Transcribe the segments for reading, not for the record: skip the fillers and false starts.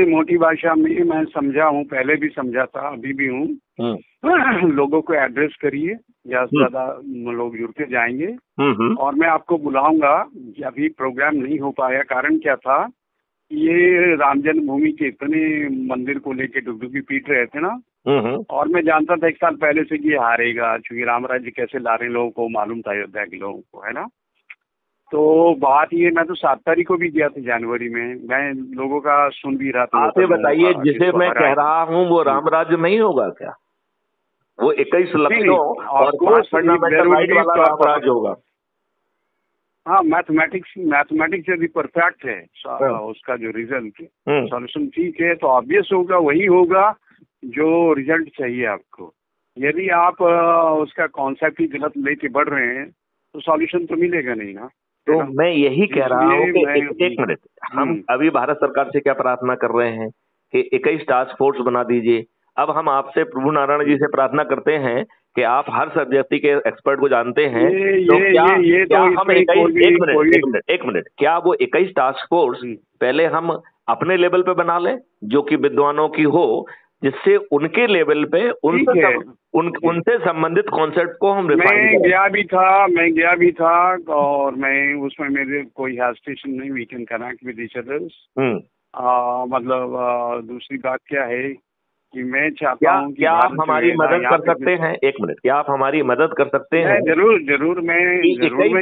मोटी भाषा में मैं समझा हूँ, पहले भी समझा था, अभी भी हूँ। लोगों को एड्रेस करिए, ज्यादा से ज्यादा लोग जुड़ते जाएंगे और मैं आपको बुलाऊंगा। अभी प्रोग्राम नहीं हो पाया, कारण क्या था, ये राम जन्मभूमि के इतने मंदिर को लेके डुगडुगी पीट रहे थे ना, और मैं जानता था 1 साल पहले से कि ये हारेगा, क्योंकि राम राज्य कैसे ला रहे लोगों को मालूम था, अयोध्या के लोगों को, है ना। तो बात ये, मैं तो 7 तारीख को भी गया था जनवरी में, मैं लोगों का सुन भी रहा था। आप ये बताइए, जिसे मैं कह रहा हूँ वो राम राज्य नहीं होगा क्या? वो 21 लक्षों और 5 फंडामेंटल राइट वाला राम राज्य होगा। हाँ, मैथमेटिक्स यदि परफेक्ट है उसका जो रिजल्ट सॉल्यूशन ठीक है, तो ऑब्वियस होगा, वही होगा जो रिजल्ट चाहिए आपको। यदि आप उसका कॉन्सेप्ट ही गलत लेके बढ़ रहे हैं तो सॉल्यूशन तो मिलेगा नहीं ना। तो मैं यही कह रहा हूँ कि एक मिनट, हम अभी भारत सरकार से क्या प्रार्थना कर रहे हैं कि 21 टास्क फोर्स बना दीजिए। अब हम आपसे प्रभु नारायण जी से प्रार्थना करते हैं कि आप हर सब्जेक्ट के एक्सपर्ट को जानते हैं, तो क्या हम 21 मिनट क्या वो 21 टास्क फोर्स पहले हम अपने लेवल पे बना लें, जो कि विद्वानों की हो, जिससे उनके लेवल पे उनसे संबंधित कॉन्सेप्ट को हम रिफाइन करें। मैं गया भी था और मैं उसमें मेरे कोई हेजिटेशन नहीं, we can connect with each others. मतलब दूसरी बात क्या है कि मैं चाहता हूँ कि क्या आप हमारी मदद कर सकते हैं? 1 मिनट, क्या आप हमारी मदद कर सकते हैं? जरूर मैं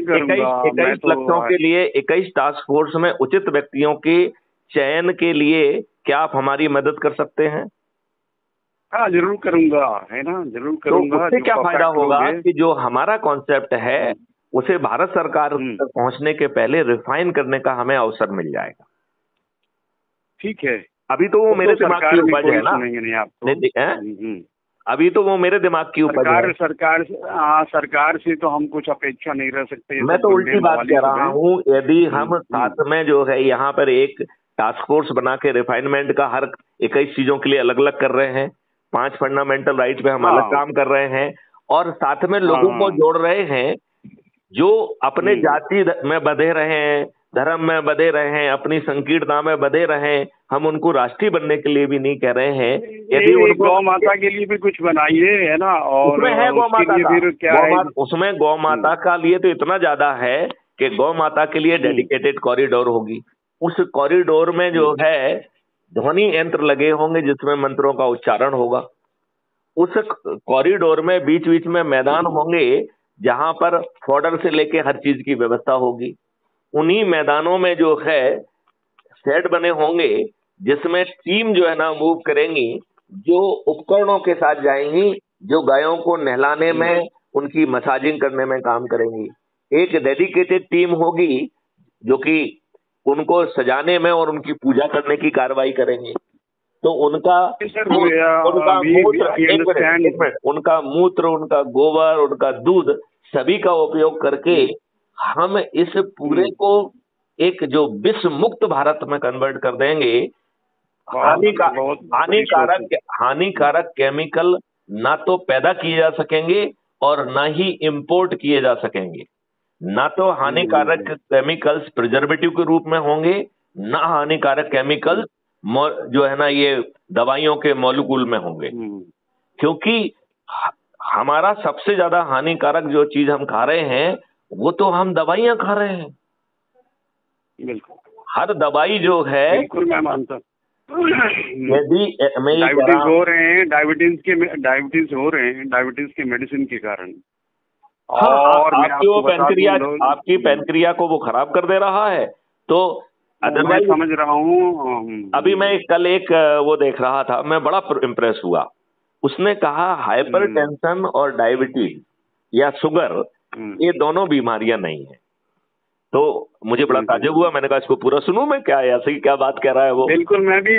करूँगा। 21 लक्षों के लिए 21 टास्क फोर्स में उचित व्यक्तियों के चयन के लिए क्या आप हमारी मदद कर सकते हैं? हाँ, जरूर करूंगा, है ना, जरूर करूंगा। तो उससे क्या फायदा होगा कि जो हमारा कॉन्सेप्ट है उसे भारत सरकार तक पहुंचने के पहले रिफाइन करने का हमें अवसर मिल जाएगा। ठीक है। अभी तो वो मेरे दिमाग की उपज है ना, अभी तो वो मेरे दिमाग की उपज है। सरकार से तो हम कुछ अपेक्षा नहीं रह सकते। मैं तो उल्टी बात कह रहा हूँ, यदि हम साथ में जो है यहाँ पर एक टास्क फोर्स बना के रिफाइनमेंट का हर 21 चीजों के लिए अलग अलग कर रहे हैं, 5 फंडामेंटल राइट पे हम अलग काम कर रहे हैं, और साथ में लोगों को जोड़ रहे हैं जो अपने जाति में बंधे रहे हैं, धर्म में बंधे रहे हैं, अपनी संकीर्णता में बंधे रहे हैं। हम उनको राष्ट्रीय बनने के लिए भी नहीं कह रहे हैं। यदि उनको गौ माता के लिए भी कुछ बनाइए, है ना, और उसमें है गौ माता का, उसमें गौ माता का लिए तो इतना ज्यादा है कि गौ माता के लिए डेडिकेटेड कॉरिडोर होगी। उस कॉरिडोर में जो है ध्वनि यंत्र लगे होंगे जिसमें मंत्रों का उच्चारण होगा। उस कॉरिडोर में बीच बीच में मैदान होंगे जहां पर फॉर्डर से लेके हर चीज की व्यवस्था होगी। उन्हीं मैदानों में जो है शेड बने होंगे जिसमें टीम जो है ना मूव करेंगी, जो उपकरणों के साथ जाएंगी, जो गायों को नहलाने में, उनकी मसाजिंग करने में काम करेंगी। एक डेडिकेटेड टीम होगी जो कि उनको सजाने में और उनकी पूजा करने की कार्रवाई करेंगे। तो उनका मूत्र, उनका गोबर, उनका दूध, सभी का उपयोग करके हम इस पूरे को एक जो विश्व मुक्त भारत में कन्वर्ट कर देंगे। हानिकारक केमिकल ना तो पैदा किए जा सकेंगे और ना ही इंपोर्ट किए जा सकेंगे। ना तो हानिकारक केमिकल्स प्रिजर्वेटिव के रूप में होंगे, ना हानिकारक केमिकल्स जो है ना ये दवाइयों के मॉलिक्यूल में होंगे। क्योंकि हमारा सबसे ज्यादा हानिकारक जो चीज हम खा रहे हैं वो तो हम दवाइयां खा रहे हैं। बिल्कुल, हर दवाई जो है, बिल्कुल मैं मानता हूँ, यदि डायबिटीज हो रहे हैं, डायबिटीज के मेडिसिन के कारण। और आपकी पेनक्रिया को वो खराब कर दे रहा है। तो अदरवाइज समझ रहा हूँ। अभी मैं कल एक वो देख रहा था, मैं बड़ा इम्प्रेस हुआ। उसने कहा हाइपरटेंशन और डायबिटीज या शुगर ये दोनों बीमारियां नहीं है। तो मुझे बड़ा ताज्जुब हुआ, मैंने कहा इसको पूरा सुनूं मैं, क्या ऐसे ही क्या बात कह रहा है वो। बिल्कुल, मैं भी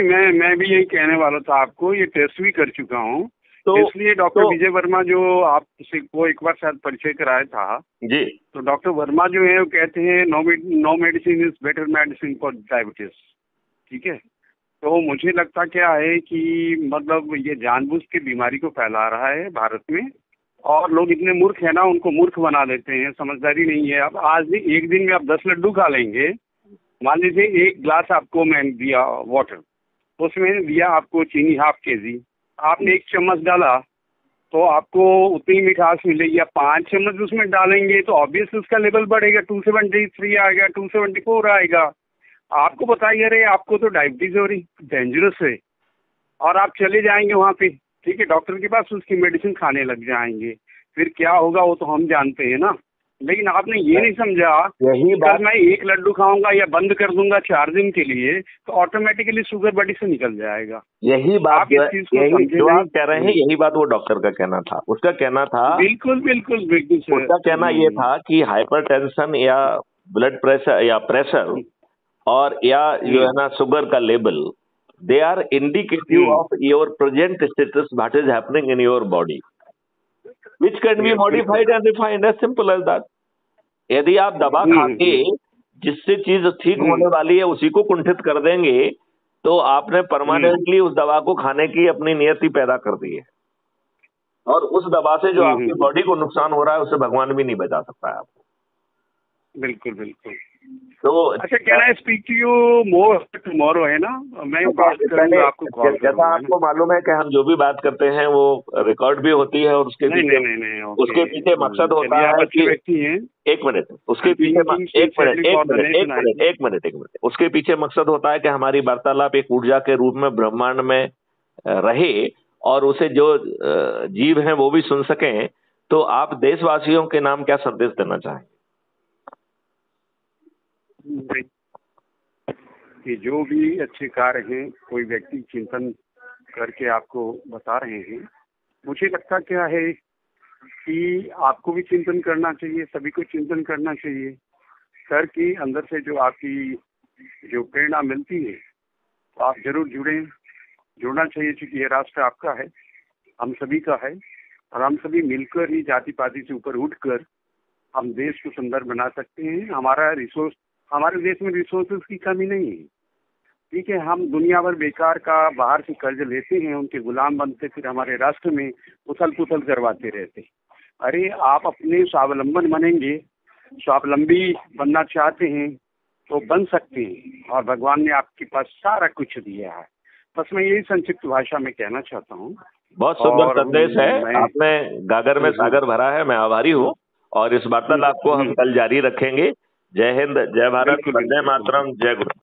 यही कहने वाला था आपको, ये टेस्ट भी कर चुका हूँ। तो इसलिए डॉक्टर विजय वर्मा जो आपसे को एक बार शायद परिचय कराया था जी, तो डॉक्टर वर्मा जो है वो कहते हैं no medicine is better medicine for diabetes. ठीक है, तो मुझे लगता क्या है कि मतलब ये जानबूझ के बीमारी को फैला रहा है भारत में, और लोग इतने मूर्ख है ना, उनको मूर्ख बना देते हैं, समझदारी नहीं है। अब आज भी एक दिन में आप 10 लड्डू खा लेंगे, मान लीजिए 1 ग्लास आपको मैं दिया वाटर, उसमें दिया आपको चीनी ½ kg, आपने 1 चम्मच डाला तो आपको उतनी मिठास मिलेगी। या 5 चम्मच उसमें डालेंगे तो ऑब्वियसली उसका लेवल बढ़ेगा, 273 आएगा, 274 आएगा। आपको बताइए, अरे आपको तो डायबिटीज हो रही, डेंजरस है, और आप चले जाएंगे वहाँ पे, ठीक है, डॉक्टर के पास, उसकी मेडिसिन खाने लग जाएंगे, फिर क्या होगा वो तो हम जानते हैं ना। लेकिन आपने ये नहीं समझा, यही बात, मैं 1 लड्डू खाऊंगा या बंद कर दूंगा 4 दिन के लिए तो ऑटोमेटिकली शुगर बॉडी से निकल जाएगा। यही बात आप इस चीज को यही समझे जो नहीं। आप कह रहे हैं, यही बात वो डॉक्टर का कहना था। उसका कहना था, बिल्कुल बिल्कुल बिल्कुल सर। उसका कहना ये था कि हाइपरटेंशन या ब्लड प्रेशर या प्रेशर और या जो है ना शुगर का level, they are indicative of your present status, what is happening in your body, which can be modified and refined, as simple as that। यदि आप दवा खा के जिससे चीज ठीक होने वाली है उसी को कुंठित कर देंगे तो आपने परमानेंटली उस दवा को खाने की अपनी नियति पैदा कर दी है, और उस दवा से जो आपकी बॉडी को नुकसान हो रहा है उससे भगवान भी नहीं बचा सकता है आपको। बिल्कुल बिल्कुल। तो अच्छा, can I speak to you more tomorrow, है ना, मैं बात करूंगा आपको कॉल करूंगा। जैसा आपको मालूम है कि हम जो भी बात करते हैं वो रिकॉर्ड भी होती है, और उसके पीछे उसके पीछे मकसद होता है कि एक मिनट, उसके पीछे एक मिनट उसके पीछे मकसद होता है कि हमारी वार्तालाप एक ऊर्जा के रूप में ब्रह्मांड में रहे और उसे जो जीव हैं वो भी सुन सकें। तो आप देशवासियों के नाम क्या संदेश देना चाहेंगे? कि जो भी अच्छे कार्य हैं कोई व्यक्ति चिंतन करके आपको बता रहे हैं, मुझे लगता क्या है कि आपको भी चिंतन करना चाहिए, सभी को चिंतन करना चाहिए। सर की अंदर से जो आपकी जो प्रेरणा मिलती है तो आप जरूर जुड़ना चाहिए, क्योंकि ये राष्ट्र आपका है, हम सभी का है, और हम सभी मिलकर ही जाति पाति से ऊपर उठकर हम देश को सुंदर बना सकते हैं। हमारे देश में रिसोर्सेज की कमी नहीं है, ठीक है। हम दुनिया भर बेकार का बाहर से कर्ज लेते हैं, उनके गुलाम बनते, फिर हमारे राष्ट्र में उथल पुथल करवाते रहते। अरे आप अपने स्वावलंबन बनेंगे, स्वावलंबी बनना चाहते हैं तो बन सकते हैं, और भगवान ने आपके पास सारा कुछ दिया है। बस मैं यही संक्षिप्त भाषा में कहना चाहता हूँ। बहुत सुंदर संदेश है, आपने गागर में सागर भरा है, मैं आभारी हूँ, और इस वार्तालाप को हम कल जारी रखेंगे। जय हिंद, जय भारत, वंदे मातरम, जय गुरु।